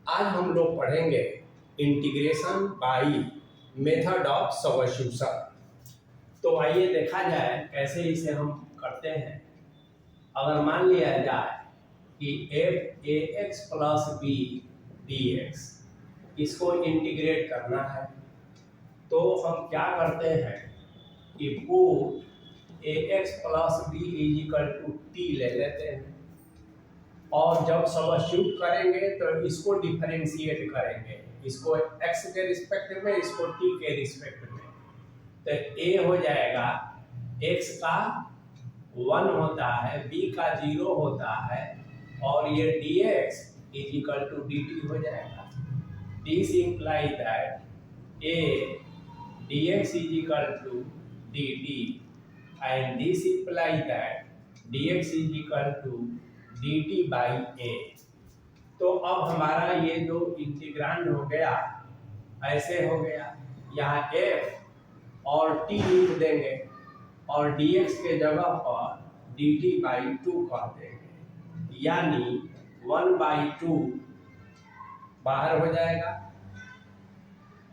आज हम लोग पढ़ेंगे integration by method of substitution. तो आइए देखा जाए कैसे इसे हम करते हैं। अगर मान लिया जाए कि f a x plus b d x, इसको इंटीग्रेट करना है, तो हम क्या करते हैं कि put a x plus b is equal to t ले लेते हैं, और जब सब्स्टिट्यूट करेंगे तो इसको डिफरेंशिएट करेंगे, इसको x के रिस्पेक्ट में, इसको t के रिस्पेक्ट में। तो a हो जाएगा x का 1 होता है, b का 0 होता है, और ये dx is equal to dt हो जाएगा। This imply that a dx is equal to dt and this imply that dx is equal to dt by a। तो अब हमारा ये जो इंटीग्रांड हो गया ऐसे हो गया, यहाँ f और t लिख देंगे और dx के जगह पर dt बाई 2 कर देंगे, यानी 1/2 बाहर हो जाएगा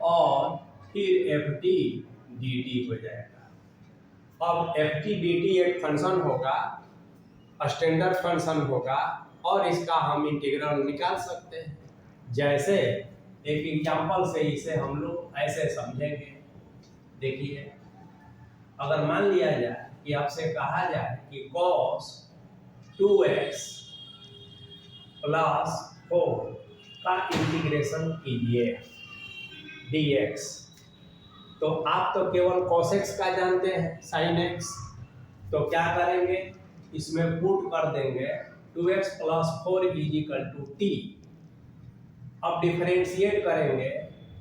और फिर ft dt हो जाएगा। अब ft dt एक फंक्शन होगा, स्टैंडर्ड फंक्शन होगा, और इसका हम इंटीग्रल निकाल सकते हैं। जैसे एक एग्जांपल से इसे हम लोग ऐसे समझेंगे। देखिए, अगर मान लिया जाए कि आपसे कहा जाए कि cos 2x प्लस 4 का इंटीग्रेशन कीजिए dx, तो आप तो केवल cos x का जानते हैं, sin x, तो क्या करेंगे, इसमें पुट कर देंगे 2x plus 4 is equal to t. अब डिफरेंशिएट करेंगे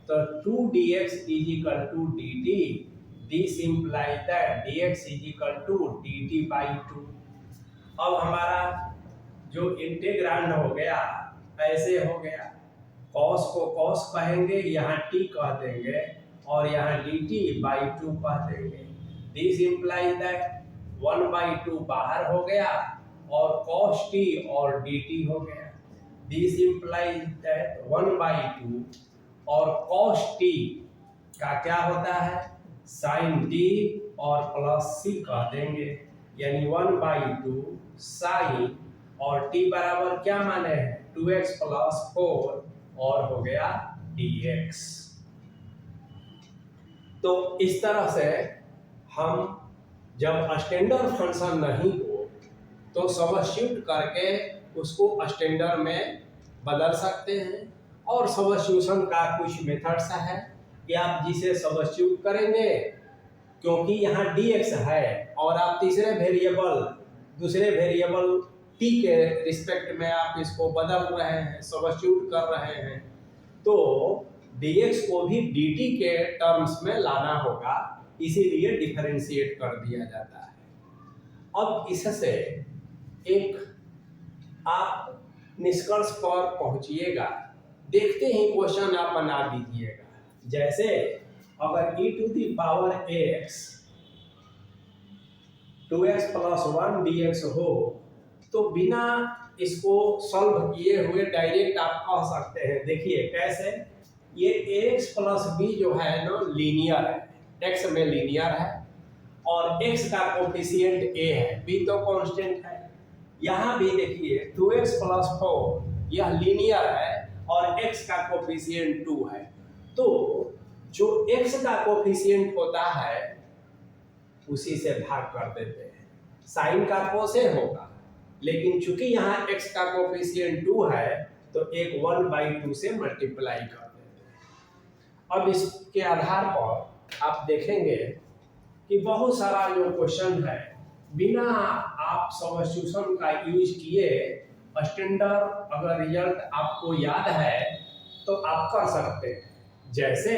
तो 2dx is equal to dt, this imply that dx is equal to dt by 2। अब हमारा जो इंटीग्रांड हो गया ऐसे हो गया, cos को cos कहेंगे, यहाँ t कह देंगे, और यहाँ dt बाई 2 कह देंगे। दिस इम्प्लाई दैट 1/2 बाहर हो गया और cos t और dt हो गया। दिस इम्प्लाइज दैट 1/2 और cos t का क्या होता है, sin t और प्लस c कह देंगे, यानी 1/2 sin और t बराबर क्या माने हैं 2x प्लस 4 और हो गया dx। तो इस तरह से हम जब स्टैंडर्ड फंक्शन नहीं हो तो सब्स्टिट्यूट करके उसको स्टैंडर्ड में बदल सकते हैं। और सब्स्टिट्यूशन का कुछ मेथड्स है कि आप जिसे सब्स्टिट्यूट करेंगे, क्योंकि यहाँ dx है और आप दूसरे वेरिएबल t के रिस्पेक्ट में आप इसको बदल रहे हैं, सब्स्टिट्यूट कर रहे हैं, तो dx को भी dt के टर्म्स में लाना होगा, इसीलिए डिफरेंशिएट कर दिया जाता है। अब इससे एक आप निष्कर्ष पर पहुंचिएगा, देखते ही क्वेश्चन आप बना दीजिएगा। जैसे अगर e to the power x 2x plus 1 dx हो, तो बिना इसको सॉल्व किए हुए डायरेक्ट आप कह सकते हैं। देखिए कैसे, ये ax प्लस b जो है ना लीनियर है, x में लीनियर है, और x का कोफिशिएंट a है, b तो कांस्टेंट है। यहाँ भी देखिए 2x प्लस 4 यह लीनियर है और x का कोफिशिएंट 2 है। तो जो x का कोफिशिएंट होता है उसी से भाग कर देते हैं, साइन का कोसे होगा, लेकिन चूंकि यहाँ x का कोफिशिएंट 2 है तो एक 1/2 से मल्टीप्लाई कर देते हैं। अब इसके आधार पर आप देखेंगे कि बहुत सारा जो क्वेश्चन है बिना आप सब्स्टिट्यूशन का यूज किए स्टैंडर्ड अगर रिजल्ट आपको याद है तो आप कर सकते हैं। जैसे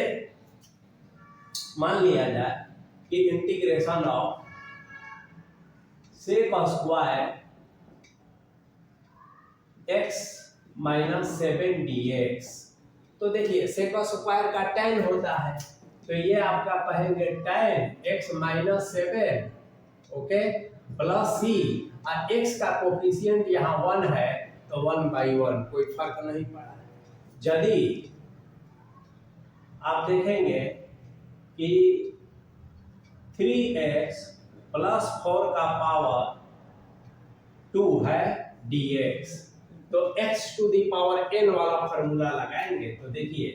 मान लिया जाए कि integration of sec square x minus 7 dx, तो देखिए सेक स्क्वायर का tan होता है, तो ये आपका कहेंगे tan x minus 7 okay plus c, और x का कोफिशिएंट यहाँ 1 है तो 1/1, कोई फर्क नहीं पड़ा। यदि आप देखेंगे कि 3x प्लस 4 का पावर 2 है dx, तो x to the power n वाला फॉर्मूला लगाएंगे तो देखिए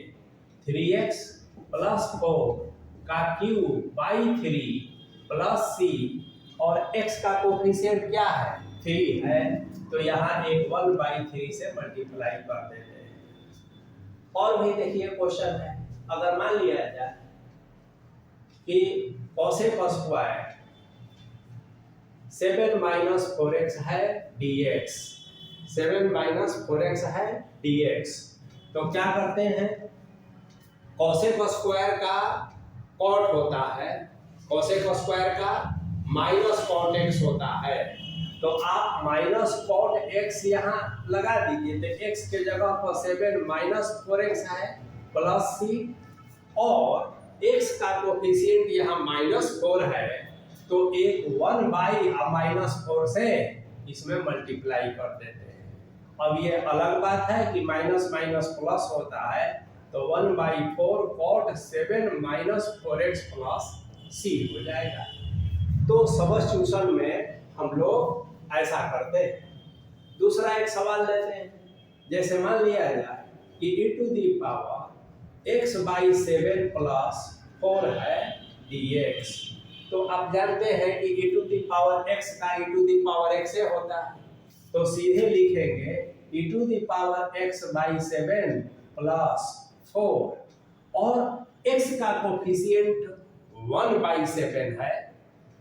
3x प्लस 4 का क्यूब बाई 3 प्लस c, और x का कोफिशिएंट क्या है 3 है, तो यहाँ एक 1/3 से मल्टीप्लाई कर देते हैं। और भी देखिए क्वेश्चन है, अगर मान लिया जाए कि कोसेक स्क्वायर 7 माइनस 4x है dx, 7 माइनस 4x है dx, तो क्या करते हैं, कोसेक स्क्वायर का कॉट होता है, कोसेक स्क्वायर का माइनस कॉट x होता है, तो आप माइनस कॉट x यहाँ लगा दीजिए, तो x के जगह पर 7 माइनस 4x है प्लस c, और x का कोफिशिएंट यहाँ -4 है, तो एक 1/-4 से इसमें मल्टीप्लाई कर देते हैं। अब ये अलग बात है कि माइनस माइनस प्लस होता है, तो 1/4 cot 7 minus 4x plus c हो जाएगा। तो सब्स्टिट्यूशन में हम लोग ऐसा करते हैं। दूसरा एक सवाल लेते हैं, जैसे मान लिया जाए कि e to the power x/7 plus 4 है dx, तो आप जानते हैं कि e to the power x का e to the power x से होता है, तो सीधे लिखेंगे e to the power x/7 plus 4, और x का कोफिशिएंट 1/7 है,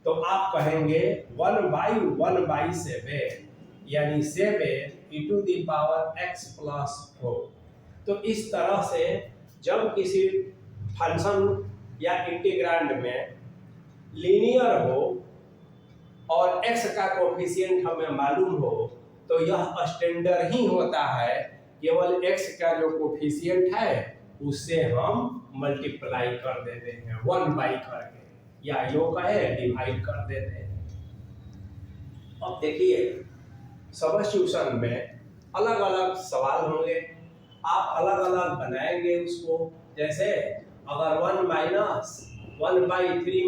तो आप कहेंगे 1/1/7 यानी 7 e to the power x plus 4। तो इस तरह से जब किसी फंक्शन या इंटीग्रांड में लीनियर हो और x का कोफिशिएंट हमें मालूम हो, तो यह स्टैंडर्ड ही होता है, केवल x का जो कोफिशिएंट है उससे हम मल्टीप्लाई कर देते हैं 1 करके, या यो कहे डिवाइड कर देते हैं। अब देखिए सब्स्टिट्यूशन में अलग अलग सवाल होंगे, आप अलग अलग बनाएंगे उसको। जैसे अगर 1/3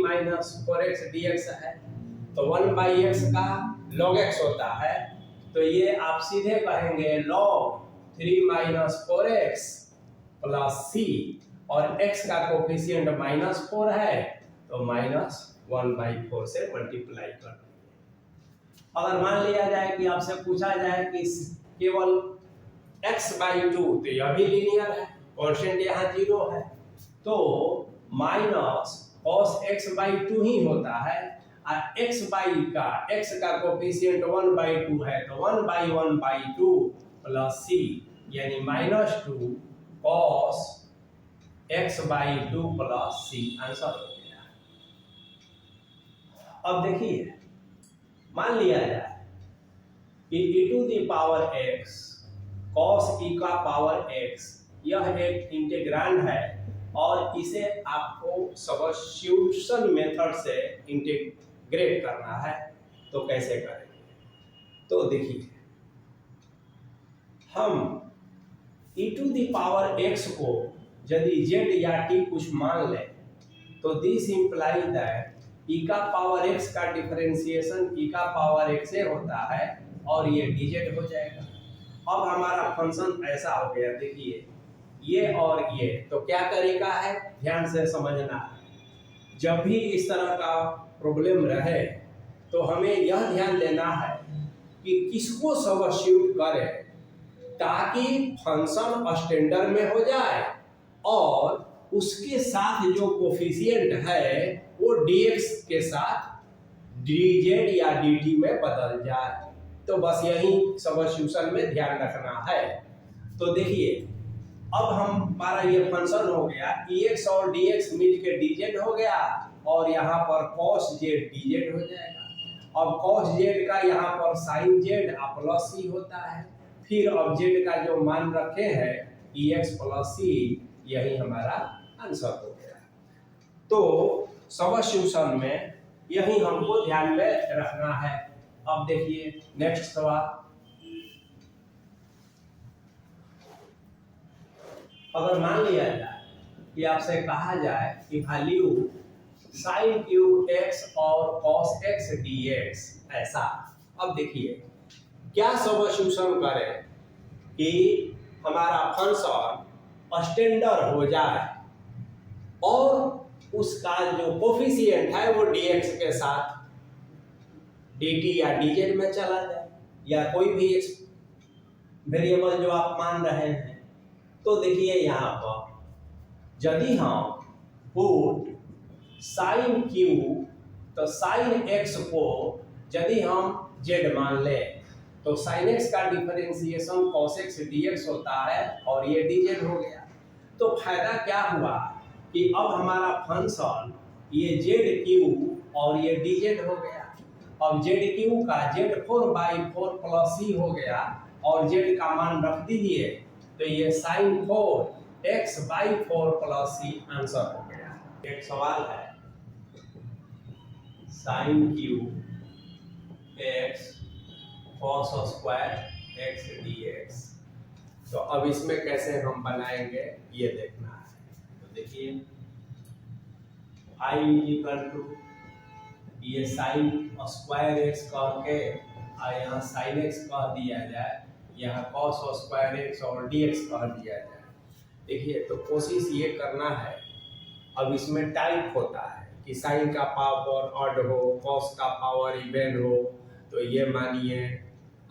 माइनस 4x dx है, तो 1/x का log x होता है, तो ये आप सीधे कहेंगे log 3 minus 4x plus c, और x का कोफिशिएंट -4 है, तो -1/4 से मल्टीप्लाई कर दीजिए। अगर मान लिया जाए कि आपसे पूछा जाए कि केवल x/2, तो यह भी लीनियर है, कांस्टेंट यहाँ 0 है, तो माइनस cos x/2 ही होता है, और x का कोफिशिएंट 1/2 है, तो 1/1/2 प्लस c, यानी -2 cos x/2 plus c answer हो गया। अब देखिए मान लिया जाए कि e to the power x cos e का पावर x यह एक इंटीग्रांड है, और इसे आपको सब्स्टिट्यूशन मेथड से इंटीग्रेट करना है, तो कैसे करेंगे, तो देखिए हम e to the power x को यदि z या t कुछ मान लें, तो दिस इंप्लाई दैट e का पावर x का डिफरेंशिएशन e का पावर x से होता है, और ये dz हो जाएगा। अब हमारा फंक्शन ऐसा हो गया, देखिए ये और ये, तो क्या तरीका है ध्यान से समझना है। जब भी इस तरह का प्रॉब्लम रहे तो हमें यह ध्यान देना है कि किसको सब्स्टिट्यूट करें ताकि फंक्शन स्टैंडर्ड में हो जाए, और उसके साथ जो कोफिशिएंट है वो dx के साथ dz या dt में बदल जाए। तो बस यही सब्स्टिट्यूशन में ध्यान रखना है। तो देखिए अब हमारा ये फंक्शन हो गया, ex और dx मिलके dz हो गया, और यहाँ पर cos z dz हो जाएगा। अब cos z का यहाँ पर sin z प्लस c होता है, फिर अब z का जो मान रखे हैं ex प्लस c, यही हमारा आंसर हो गया। तो सब्स्टिट्यूशन में यही हमको ध्यान में रखना है। अब देखिए नेक्स्ट सवाल, अगर मान लिया जाए कि आपसे कहा जाए कि वैल्यू साइन क्यू एक्स और कॉस एक्स डी एक्स ऐसा, अब देखिए क्या सब्स्टिट्यूशन करें कि हमारा फंक्शन स्टैंडर्ड हो जाए और उसका जो कोफिशिएंट है वो dx के साथ dt या dz में चला जाए, या कोई भी वेरिएबल जो आप मान रहे हैं। तो देखिए यहाँ पर यदि हम पुट साइन क्यू, तो साइन एक्स को यदि हम z मान लें तो साइन एक्स का डिफरेंशिएशन cos x dx होता है और ये dz हो गया। तो फायदा क्या हुआ कि अब हमारा फंक्शन ये ZQ और ये dz हो गया। अब ZQ का Z4/4 प्लस C हो गया और Z का मान रख दीजिए, तो ये sin 4x/4 plus C answer हो गया। एक सवाल है sin Q x cos square x dx, तो अब इसमें कैसे हम बनाएंगे ये देखना है। तो देखिए I इक्वल टू ये साइन स्क्वायर एक्स कह के और यहाँ साइन एक्स कह दिया जाए, यहाँ कॉस स्क्वायर एक्स और dx कह दिया जाए। देखिए तो कोशिश ये करना है, अब इसमें टाइप होता है कि साइन का पावर ऑड हो, कॉस का पावर इवन हो, तो ये मानिए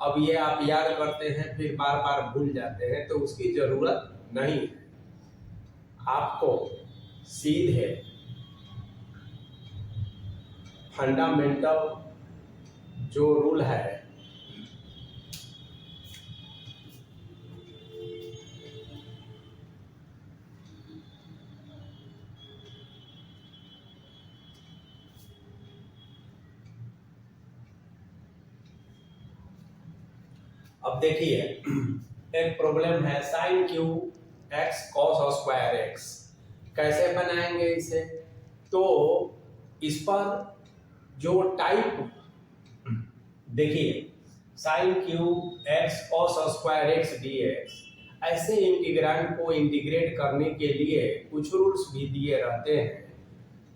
अब ये आप याद करते हैं फिर बार बार भूल जाते हैं, तो उसकी जरूरत नहीं है। आपको सीधे फंडामेंटल जो रूल है अब देखिए एक प्रॉब्लम है sine cube x cos square x, कैसे बनाएंगे इसे। तो इस पर जो टाइप देखिए sine cube x cos square x d x, ऐसे इंटीग्रांड को इंटीग्रेट करने के लिए कुछ रूल्स भी दिए रहते हैं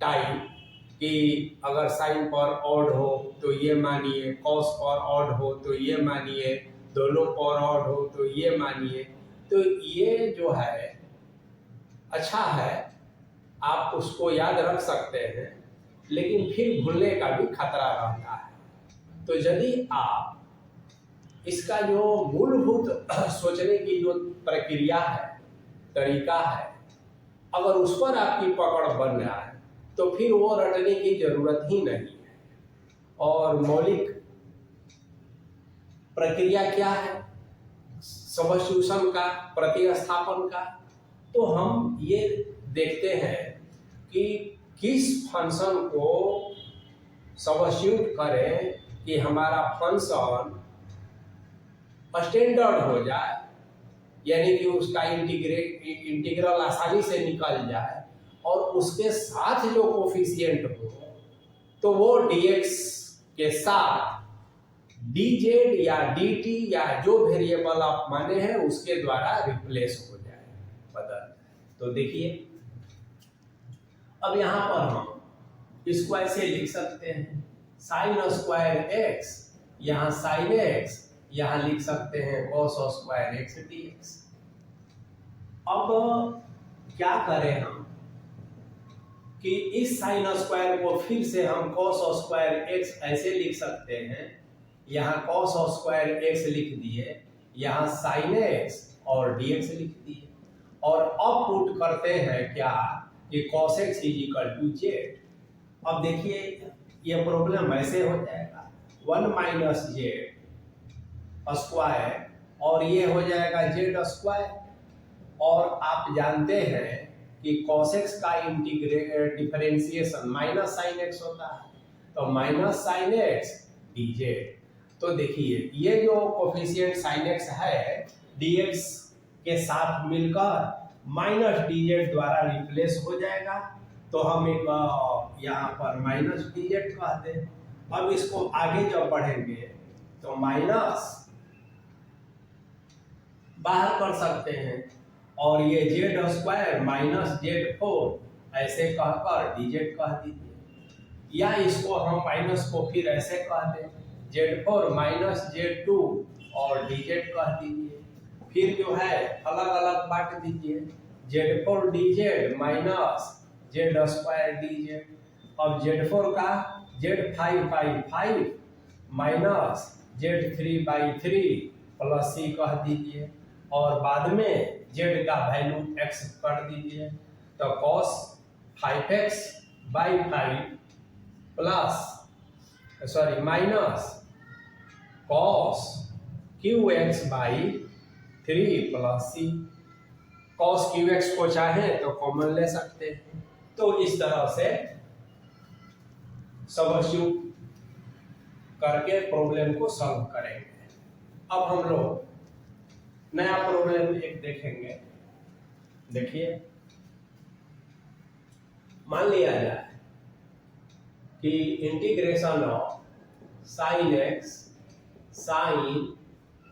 टाइप कि अगर साइन पर ऑड हो तो ये मानिए, कॉस पर ऑड हो तो ये मानिए, दोनों पर ऑड हो तो ये मानिए। तो ये जो है अच्छा है, आप उसको याद रख सकते हैं, लेकिन फिर भूलने का भी खतरा रहता है। तो यदि आप इसका जो मूलभूत सोचने की जो प्रक्रिया है, तरीका है, अगर उस पर आपकी पकड़ बन रहा है तो फिर वो रटने की जरूरत ही नहीं है। और मौलिक प्रक्रिया क्या है सब्स्टिट्यूशन का, प्रतिस्थापन का, तो हम ये देखते हैं कि किस फंक्शन को सब्स्टिट्यूट करें कि हमारा फंक्शन स्टैंडर्ड हो जाए, यानी कि उसका इंटीग्रल आसानी से निकल जाए और उसके साथ जो कोफिशिएंट हो तो वो dx के साथ dz या dt या जो वेरिएबल आप माने हैं उसके द्वारा रिप्लेस हो जाए, बदल। तो देखिए अब यहां पर हम इसको ऐसे लिख सकते हैं साइन स्क्वायर x, यहाँ साइन x, यहाँ लिख सकते हैं cos स्क्वायर x dx। अब क्या करें हम कि इस साइन स्क्वायर को फिर से हम cos स्क्वायर x ऐसे लिख सकते हैं, यहाँ cos स्क्वायर x लिख दिए, यहाँ sin x और dx लिख दिए, और अब पुट करते हैं क्या कि cos x equal to z। अब देखिए ये प्रॉब्लम ऐसे हो जाएगा 1 माइनस z स्क्वायर और ये हो जाएगा z स्क्वायर, और आप जानते हैं कि cos x का डिफरेंशिएशन माइनस साइन x होता है, तो माइनस साइन x dz। तो देखिए ये जो कोफिशिएंट साइन x है dx के साथ मिलकर माइनस dz द्वारा रिप्लेस हो जाएगा, तो हम एक यहाँ पर माइनस dz कहते हैं। अब इसको आगे जब बढ़ेंगे तो माइनस बाहर कर सकते हैं और ये जेड स्क्वायर माइनस Z4 ऐसे कहकर dz कह दीजिए, या इसको हम माइनस को फिर ऐसे कह दें Z4 माइनस Z2 और dz कह दीजिए। फिर जो है अलग अलग बांट दीजिए, Z4 dz minus Z square dz। अब Z4 का Z5/5 minus Z3/3 plus C कह दीजिए, और बाद में Z का वैल्यू x कर दीजिए। तो cos 5x/5 plus minus cos qx/3 plus C। cos qx को चाहें तो कॉमन ले सकते हैं। तो इस तरह से सब्स्टिट्यूट करके प्रॉब्लम को सॉल्व करेंगे। अब हम लोग नया प्रॉब्लम एक देखेंगे। देखिए, मान लिया जाए कि integration of sine x sine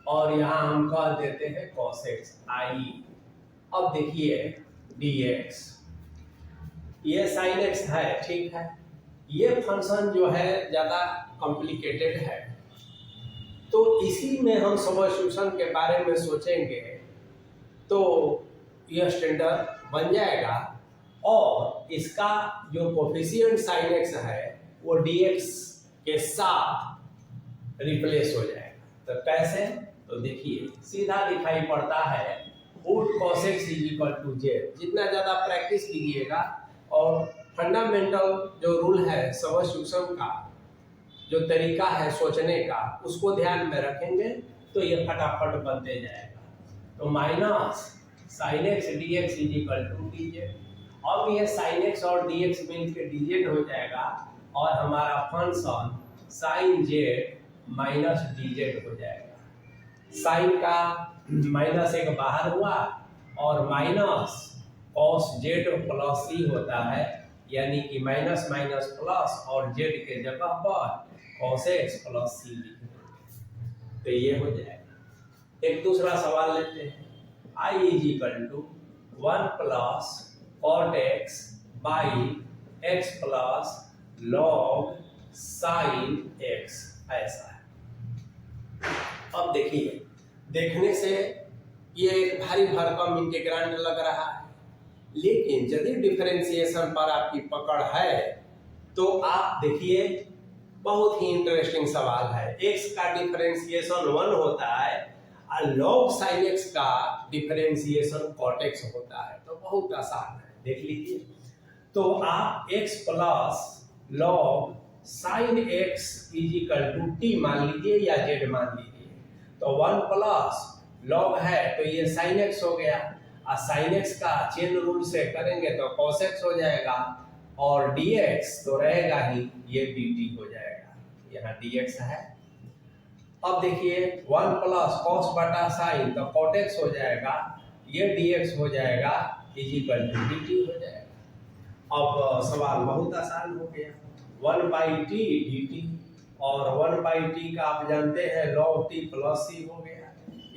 और यहां हम कह देते हैं cos x i। अब देखिए dx, ये साइन एक्स है, ठीक है। ये फंक्शन जो है ज्यादा कॉम्प्लिकेटेड है, तो इसी में हम सब्स्टिट्यूशन के बारे में सोचेंगे तो यह स्टैंडर्ड बन जाएगा, और इसका जो कोफिशिएंट साइन एक्स है वो dx के साथ रिप्लेस हो जाएगा। तो कैसे? तो देखिए सीधा दिखाई पड़ता है रूट cos x = z। जितना ज्यादा प्रैक्टिस कीजिएगा और फंडामेंटल जो रूल है सब्स्टिट्यूशन का, जो तरीका है सोचने का, उसको ध्यान में रखेंगे तो ये फटाफट बनते जाएगा। तो minus sine x dx = dz। अब ये साइन एक्स और dx मिलकर dz हो जाएगा, और हमारा function sine z minus dz हो जाएगा। साइन का माइनस एक बाहर हुआ और minus cos z plus c होता है, यानी कि माइनस माइनस प्लस और z के जगह पर cos x प्लस c लिख देंगे, तो ये हो जाएगा। एक दूसरा सवाल लेते हैं, I = 1 plus cot x by x plus log sin x, ऐसा है। अब देखिए, देखने से ये एक भारी भरकम इंटीग्रांड लग रहा है, लेकिन यदि डिफरेंशिएशन पर आपकी पकड़ है तो आप देखिए बहुत ही इंटरेस्टिंग सवाल है। x का डिफरेंशिएशन 1 होता है और log sin x का डिफरेंशिएशन cot x होता है, तो बहुत आसान है, देख लीजिए। तो आप x plus log sin x = t मान लीजिए या z मान लीजिए। तो 1 प्लस log है तो ये sin x हो गया, और sin x का चेन रूल से करेंगे तो cos x हो जाएगा, और dx तो रहेगा ही, ये dt हो जाएगा, यहाँ dx है। अब देखिए 1 प्लस cos बटा sin तो cot x हो जाएगा, ये dx हो जाएगा = dt हो जाएगा। अब सवाल बहुत आसान हो गया, 1/t dt, और 1/t का आप जानते हैं log t प्लस c हो गया, =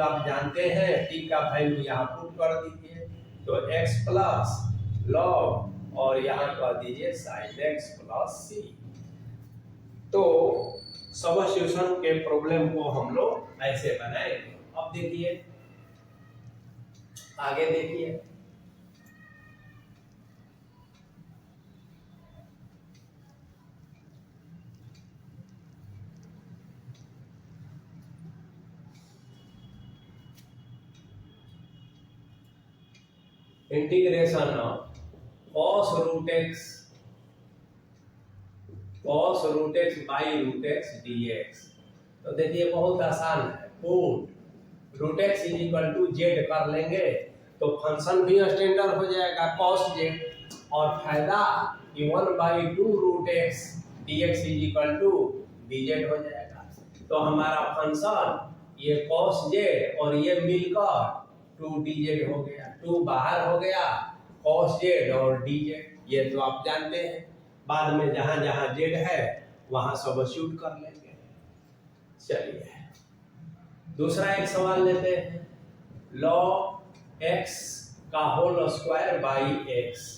आप जानते हैं t का वैल्यू यहाँ पुट कर दीजिए, तो x प्लस log और यहाँ कर दीजिए sin x प्लस c। तो सब्स्टिट्यूशन के प्रॉब्लम को हम लोग ऐसे बनाएंगे। अब देखिए आगे, देखिए integration of cos root x by root x dx। तो देखिए बहुत आसान है, पुट रूट x = z कर लेंगे तो फंक्शन भी स्टैंडर्ड हो जाएगा cos z, और फायदा कि 1/2 रूट x dx = dz हो जाएगा। तो हमारा फंक्शन ये cos z और ये मिलकर 2dz हो गया, 2 बाहर हो गया, cos z और dz, ये तो आप जानते हैं। बाद में जहां जहां z है वहां सब्स्टिट्यूट कर लेंगे। चलिए दूसरा एक सवाल लेते हैं, log एक्स का होल स्क्वायर बाई एक्स।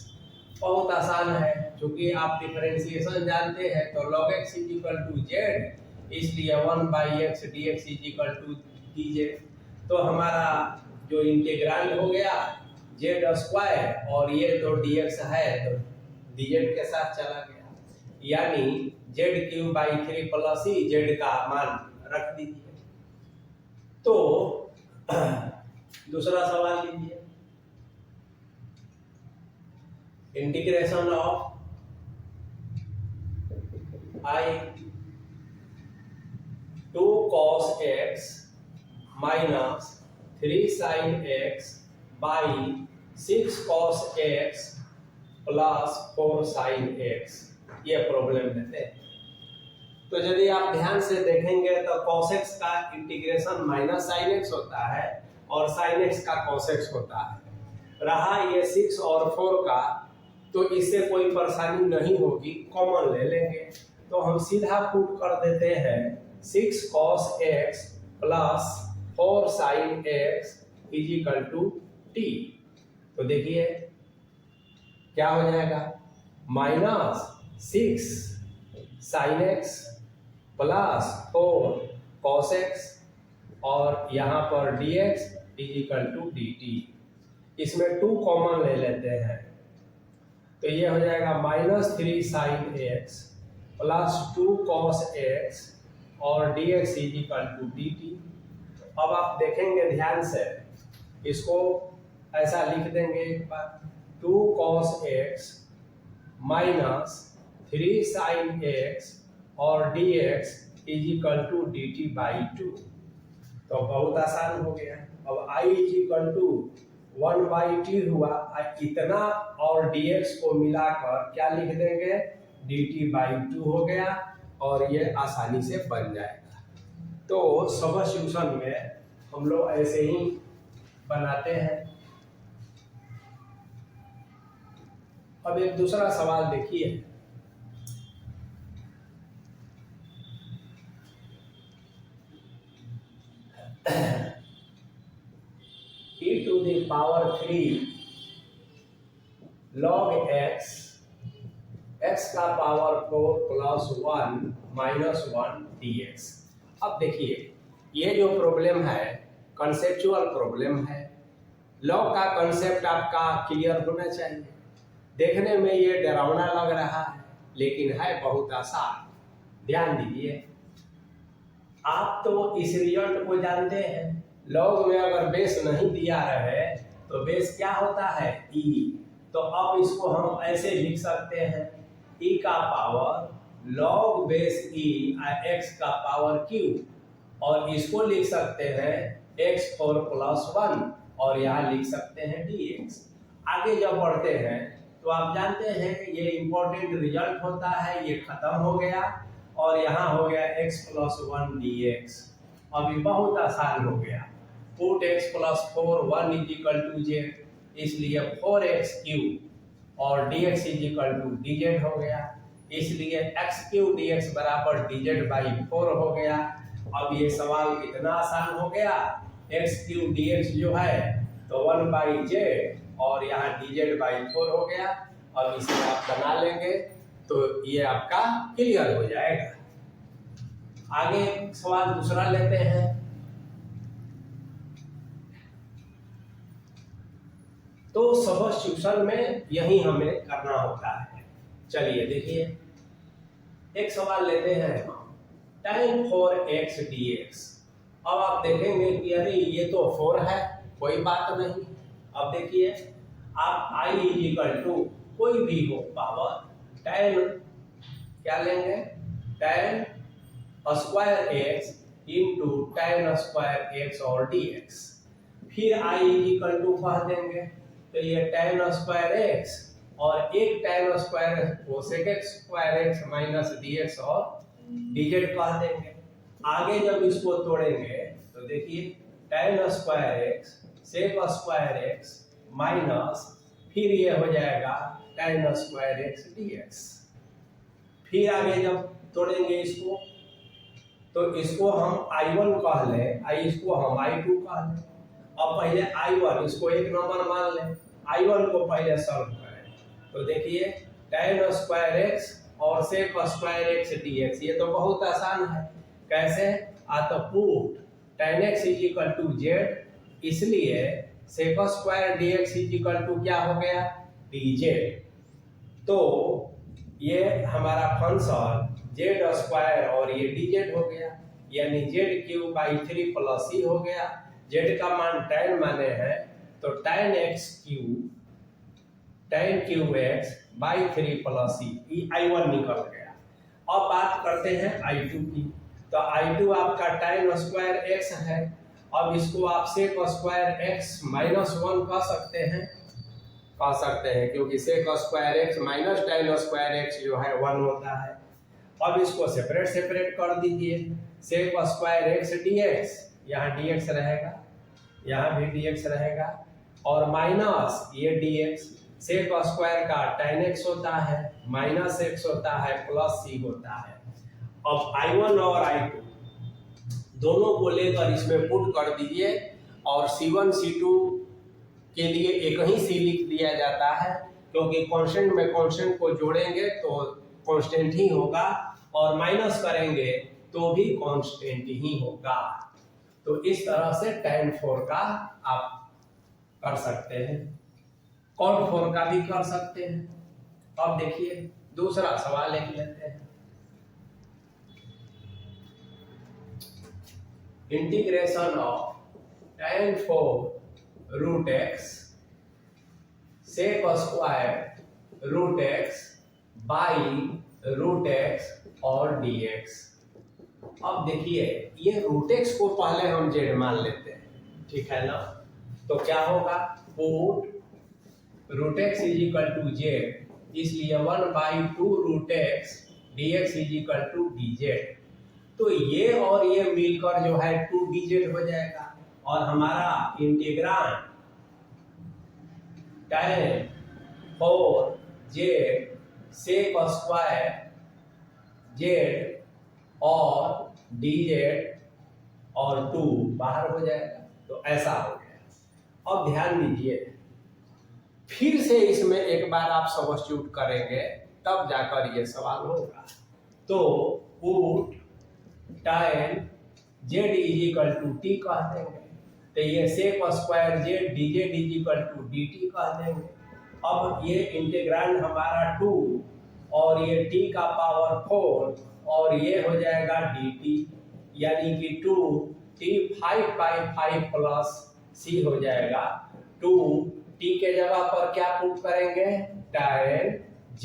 बहुत आसान है, क्योंकि आप डिफरेंशिएशन जानते हैं तो log x is equal to z, इसलिए 1 by x d x is equal to d z. तो हमारा जो इंटीग्रांड हो गया जेड स्क्वायर, और ये तो डी एक्स है तो डी जेड के साथ चला गया, यानी Z cube by 3 plus he Z का मान रख दीजिए। तो दूसरा सवाल लीजिए, integration of I 2 cos x minus 3 sin x by 6 cos x plus 4 sin x, ये प्रॉब्लम देते हैं। तो यदि आप ध्यान से देखेंगे तो cos x का इंटीग्रेशन माइनस sin x होता है और sin x का cos x होता है। रहा ये 6 और 4 का, तो इससे कोई परेशानी नहीं होगी, कॉमन ले लेंगे। तो हम सीधा पुट कर देते हैं 6 cos x plus 4 sin x is equal to t। तो देखिए क्या हो जाएगा, minus 6 sin x plus 4 cos x और यहाँ पर dx is equal to dt। इसमें 2 कॉमन ले लेते हैं, तो ये हो जाएगा minus 3 sin x plus 2 cos x और dx is equal to dt। अब आप देखेंगे ध्यान से, इसको ऐसा लिख देंगे एक बार, 2 cos x minus 3 sin x और dx is equal to dt by 2। तो बहुत आसान हो गया। अब I is equal to 1 by t हुआ, इतना और dx को मिलाकर क्या लिख देंगे, dt बाई 2 हो गया, और ये आसानी से बन जाएगा। तो सब्स्टिट्यूशन में हम लोग ऐसे ही बनाते हैं। अब एक दूसरा सवाल देखिए, e to the power 3 log x, x का पावर 4 प्लस 1 माइनस 1 dx। अब देखिए ये जो प्रॉब्लम है कंसेप्चुअल प्रॉब्लम है, लॉग का कंसेप्ट आपका क्लियर होना चाहिए। देखने में ये डरावना लग रहा है, लेकिन है बहुत आसान। ध्यान दीजिए, आप तो इस रिजल्ट को जानते हैं, लॉग में अगर बेस नहीं दिया रहे तो बेस क्या होता है, e। तो अब इसको हम ऐसे लिख सकते हैं, e का power log base e x का पावर q, और इसको लिख सकते हैं x4 प्लस 1, और यहाँ लिख सकते हैं dx। आगे जब बढ़ते हैं तो आप जानते हैं ये इंपॉर्टेंट रिजल्ट होता है, ये खत्म हो गया, और यहाँ हो गया x प्लस 1 dx। अभी बहुत आसान हो गया, put x plus 4 1 is equal to z, इसलिए 4x क्यूब और dx is equal to dz हो गया, इसलिए x क्यूब dx बराबर dz बाई 4 हो गया। अब ये सवाल कितना आसान हो गया, x क्यूब dx जो है तो 1 बाई जेड और यहाँ dz बाई 4 हो गया। अब इसे आप बना लेंगे तो ये आपका क्लियर हो जाएगा। आगे सवाल दूसरा लेते हैं। तो सब्स्टिट्यूशन में यही हमें करना होता है। चलिए देखिए, एक सवाल लेते हैं tan 4x dx। अब आप देखेंगे कि अरे ये तो 4 है, कोई बात नहीं। अब देखिए आप i इज इक्वल टू कोई भी हो पावर tan, क्या लेंगे, tan square x into tan square x और dx। फिर i इज इक्वल टू कह देंगे, तो ये tan स्क्वायर x और एक tan स्क्वायर वो sec square x minus dx और dz कह देंगे। आगे जब इसको तोड़ेंगे तो देखिए tan square x sec square x minus, फिर ये हो जाएगा tan स्क्वायर x dx। फिर आगे जब तोड़ेंगे इसको तो इसको हम i1 कह लें, इसको हम i2 कह लें, अब पहले I1 इसको एक नंबर मान लें, I1 को पहले सॉल्व करें। तो देखिए tan स्क्वायर x और sec स्क्वायर x dx, ये तो बहुत आसान है। कैसे? तो put tan x is equal to z, इसलिए sec square dx is equal to क्या हो गया? dz। तो ये हमारा फंक्शन z स्क्वायर और ये dz हो गया, यानी z³/3 + c हो गया। z का मान tan माने हैं, तो tan cube x/3 + c, I1 निकल गया। अब बात करते हैं I2 की। तो I2 आपका tan स्क्वायर x है। अब इसको आप sec स्क्वायर x -1 कह सकते हैं, क्योंकि sec square x minus tan square x जो है 1 होता है। अब इसको सेपरेट कर दीजिए, sec स्क्वायर x dx, यहाँ dx रहेगा, यहाँ भी dx रहेगा, और माइनस ये dx, sec स्क्वायर का tan x होता है, माइनस x होता है, प्लस c होता है। अब I1 और I2 दोनों को लेकर इसमें पुट कर दीजिए, और C1 C2 के लिए एक ही c लिख दिया जाता है, क्योंकि कांस्टेंट में कांस्टेंट को जोड़ेंगे तो कांस्टेंट ही होगा, और माइनस करेंगे तो भी कांस्टेंट ही होगा। तो इस तरह से tan 4 का आप कर सकते हैं, cot 4 का भी कर सकते हैं। अब देखिए दूसरा सवाल लिख लेते हैं। Integration of tan 4 root x sec square root x by root x और dx। अब देखिए ये रूट x को पहले हम z मान लेते हैं, ठीक है ना? तो क्या होगा? Put root x is equal to z, इसलिए 1/2 root x dx is equal to dz। तो ये और ये मिलकर जो है 2dz हो जाएगा, और हमारा integrand tan 4z sec square z और dz और 2 बाहर हो जाएगा। तो ऐसा हो गया। अब ध्यान दीजिए, फिर से इसमें एक बार आप सब्स्टिट्यूट करेंगे तब जाकर ये सवाल होगा। तो put tan z is equal to t कह देंगे, तो ये sec square z dz is equal to dt कह देंगे। अब ये इंटीग्रांड हमारा 2 और ये t का पावर 4 और ये हो जाएगा dt, यानी कि 2t 5/5 प्लस c हो जाएगा। 2t के जगह पर क्या पुट करेंगे? tan z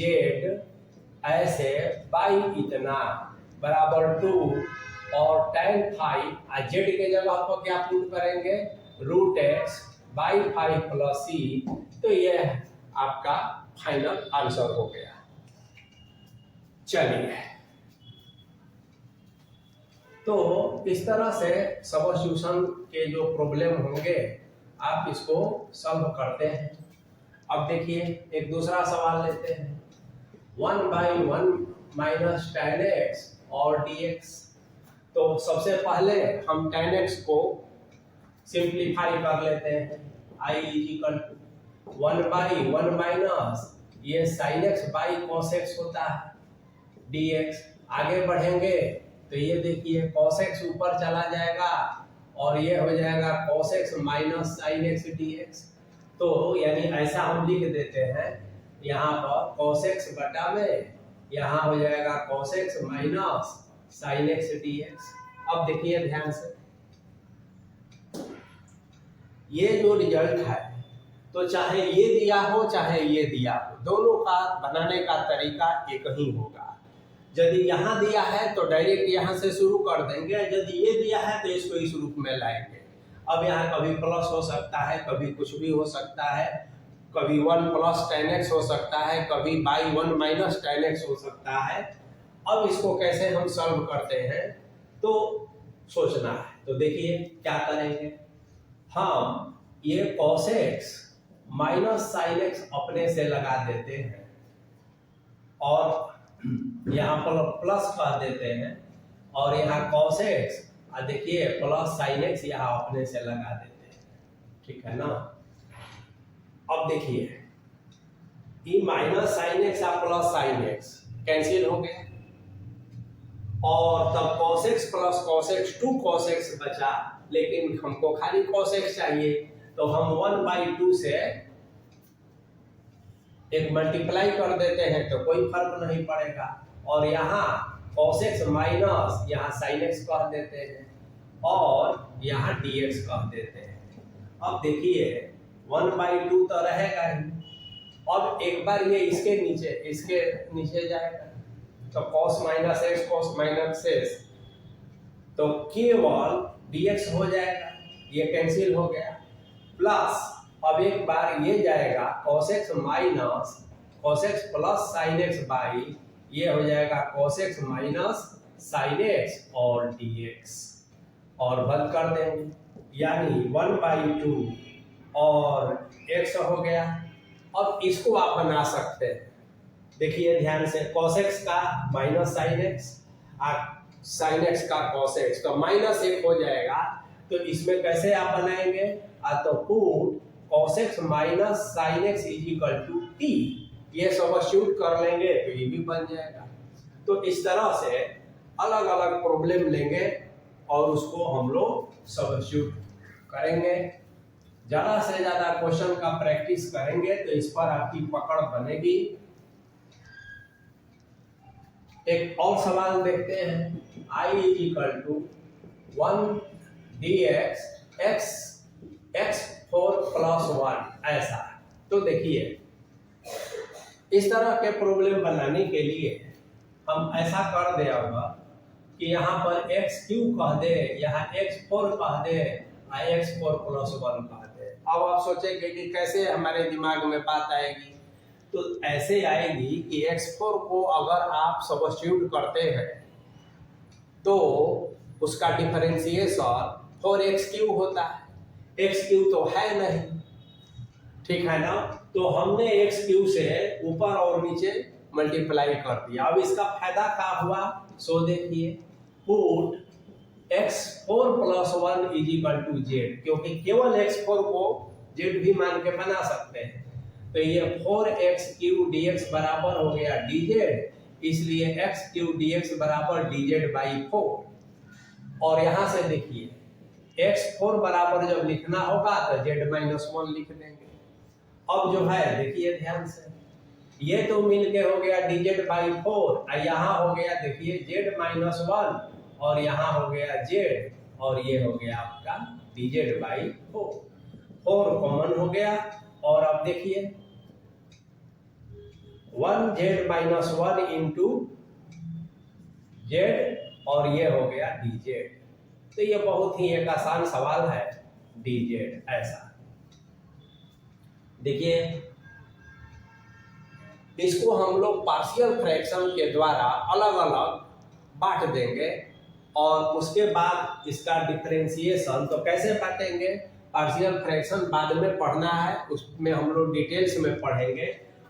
ऐसे बाई इतना बराबर 2, और tan 5 z के जगह पर क्या पुट करेंगे? Root x by 5 plus c। तो यह आपका फाइनल आंसर हो गया। चलिए, तो इस तरह से सब्स्टिट्यूशन के जो प्रॉब्लम होंगे आप इसको सॉल्व करते हैं। अब देखिए एक दूसरा सवाल लेते हैं। 1/1 माइनस tan x और dx। तो सबसे पहले हम tan x को सिंप्लीफाई कर लेते हैं। I is equal to 1/1 minus ये sin x by cos x होता है dx। आगे बढ़ेंगे तो ये देखिए cos x ऊपर चला जाएगा और ये हो जाएगा cos x minus sin x dx। तो यानी ऐसा हम लिख देते हैं, यहाँ पर cos x बटा में यहाँ हो जाएगा cos x minus sin x dx। अब देखिए ध्यान से, ये जो रिजल्ट है तो चाहे ये दिया हो चाहे ये दिया हो, दोनों का बनाने का तरीका एक ही होगा। यदि यहाँ दिया है तो डायरेक्ट यहाँ से शुरू कर देंगे, यदि ये दिया है तो इसको इस रूप में लाएंगे। अब यहाँ कभी प्लस हो सकता है, कभी कुछ भी हो सकता है, कभी 1 प्लस tan x हो सकता है, कभी बाई 1 माइनस tan x हो सकता है। अब इसको कैसे हम सॉल्व करते हैं तो सोचना है। तो देखिए क्या करेंगे, हम ये cos x minus sin x अपने से लगा देते हैं और यहाँ पर प्लस कर देते हैं, और यहाँ cos x देखिए प्लस sin x यहाँ अपने से लगा देते हैं। ठीक है ना। अब देखिए ई माइनस साइन एक्स और प्लस साइन एक्स कैंसिल हो गया, और तब cos x plus cos x 2 cos x बचा, लेकिन हमको खाली cos x चाहिए, तो हम 1/2 से एक मल्टीप्लाई कर देते हैं तो कोई फर्क नहीं पड़ेगा, और यहाँ cos x माइनस यहाँ sin x कह देते हैं और यहाँ dx कह देते हैं। अब देखिए 1/2 तो रहेगा ही, अब एक बार ये इसके नीचे जाएगा तो cos minus x cos minus x, तो केवल dx हो जाएगा, ये कैंसिल हो गया, प्लस अब एक बार ये जाएगा cos x minus cos x plus sin x by ये हो जाएगा cos x minus sin x और dx, और बंद कर देंगे, यानी 1/2 और x हो गया। अब इसको आप बना सकते हैं, देखिए ध्यान से, cos x का माइनस sin x और sin x का cos x, तो माइनस 1 हो जाएगा, तो इसमें कैसे आप बनाएंगे, तो put cos x minus sin x is equal to t, ये सब्स्टिट्यूट कर लेंगे तो ये भी बन जाएगा। तो इस तरह से अलग अलग प्रॉब्लम लेंगे और उसको हम लोग सब्स्टिट्यूट करेंगे, ज़्यादा से ज़्यादा क्वेश्चन का प्रैक्टिस करेंगे तो इस पर आपकी पकड़ बनेगी। एक और सवाल देखते हैं, I is equal to 1 dx x4 plus 1 ऐसा। तो देखिए इस तरह के प्रॉब्लम बनाने के लिए हम ऐसा कर दे कि यहाँ पर x3 कह दे, यहाँ x4 कह दे, x4 प्लस 1 कह दे। अब आप सोचेंगे कि कैसे हमारे दिमाग में बात आएगी, तो ऐसे आएगी कि x4 को अगर आप सब्स्टिट्यूट करते हैं तो उसका डिफरेंशिएशन 4x3 होता है, x3 तो है नहीं, ठीक है ना, तो हमने x3 से ऊपर और नीचे मल्टीप्लाई कर दिया। अब इसका फायदा क्या हुआ, सो देखिए, put x4 plus 1 is equal to z, क्योंकि केवल x4 को जेड भी मान के बना सकते हैं, तो ये 4x3 dx बराबर हो गया dz, इसलिए x3 dx बराबर dz बाई 4। और यहाँ से देखिए x4 बराबर जब लिखना होगा तो z माइनस 1 लिख देंगे। अब जो है देखिए ध्यान से, ये तो मिल के हो गया dz बाई 4 और यहाँ हो गया देखिए z माइनस 1 और यहाँ हो गया z, और ये हो गया आपका dz बाई 4 कॉमन हो गया। और अब देखिए 1z माइनस 1 इंटू z और ये हो गया dz, तो ये बहुत ही एक आसान सवाल है, dz ऐसा। देखिए इसको हम लोग पार्शियल फ्रैक्शन के द्वारा अलग अलग बांट देंगे, और उसके बाद इसका डिफरेंशिएशन तो कैसे बांटेंगे, पार्शियल फ्रैक्शन बाद में पढ़ना है, उसमें हम लोग डिटेल्स में पढ़ेंगे।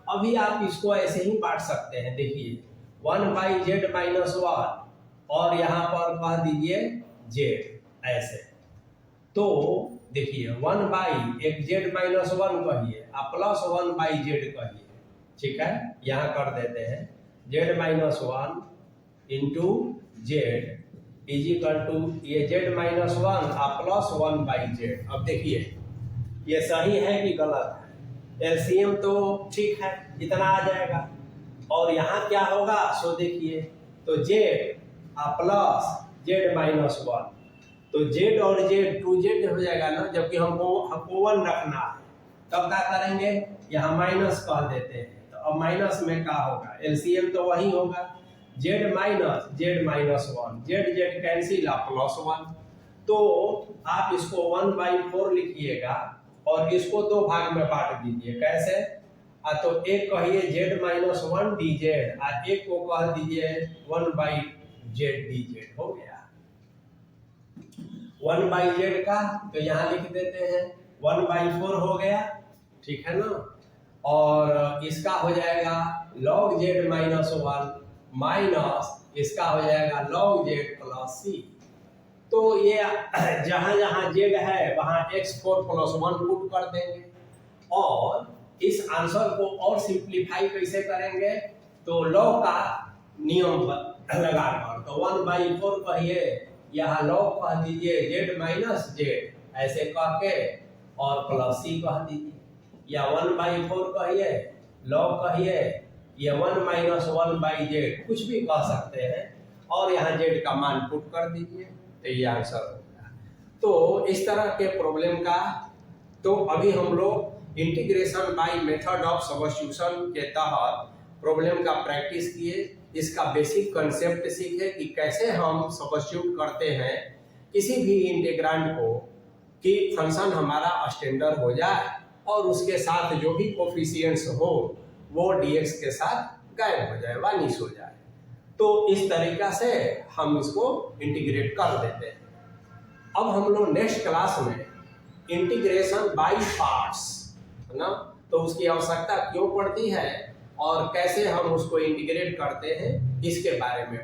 अभी आप इसको ऐसे ही बांट सकते हैं, देखिए 1/z माइनस 1 और यहाँ पर कह दीजिए z ऐसे, तो देखिए 1 एक z माइनस 1 कहिए और प्लस 1/z कहिए, ठीक है, यहाँ कर देते हैं z minus 1 into z is equal to ये z माइनस 1 और प्लस 1/z। अब देखिए ये सही है कि गलत है, एलसीएम तो ठीक है इतना आ जाएगा, और यहाँ क्या होगा सो देखिए, तो z और प्लस z माइनस 1, तो z और z 2z हो जाएगा ना, जबकि हमको 1 रखना है, तब क्या करेंगे यहाँ माइनस कह देते हैं, तो अब माइनस में क्या होगा, एलसीएम तो वही होगा, z minus z minus 1, z cancel plus 1, तो आप इसको 1/4 लिखिएगा और इसको 2 भाग में बांट दीजिए, कैसे, तो एक कहिए z माइनस 1 dz और एक को कह दीजिए 1/z dz, हो गया 1/z का, तो यहाँ लिख देते हैं 1/4 हो गया, ठीक है ना, और इसका हो जाएगा log z माइनस 1 माइनस इसका हो जाएगा log z प्लस c, तो ये जहाँ जहाँ जेड है वहाँ x4 + 1 पुट कर देंगे और इस आंसर को और सिंप्लीफाई कैसे करेंगे, तो लॉग का नियम लगाकर, तो 1/4 कहिए, यहाँ लॉग कह दीजिए z - z ऐसे कह के और प्लस c कह दीजिए, या 1/4 कहिए, लॉग कहिए, ये 1 - 1/z कुछ भी कह सकते हैं और यहाँ z का मान पुट कर दीजिए, तो ये आंसर होगा। तो इस तरह के प्रॉब्लम का तो अभी हम लोग integration by method of substitution के तहत प्रॉब्लम का प्रैक्टिस किए, इसका बेसिक कंसेप्ट सीखे कि कैसे हम सब्स्टिट्यूट करते हैं किसी भी इंटीग्रांड को कि फंक्शन हमारा स्टैंडर्ड हो जाए और उसके साथ जो भी कोफिशिएंट्स हो वो dx के साथ गायब हो जाए, वानिश हो जाए। तो इस तरीका से हम इसको इंटीग्रेट कर देते हैं। अब हम लोग नेक्स्ट क्लास में इंटीग्रेशन बाय पार्ट्स, है ना, तो उसकी आवश्यकता क्यों पड़ती है और कैसे हम उसको इंटीग्रेट करते हैं इसके बारे में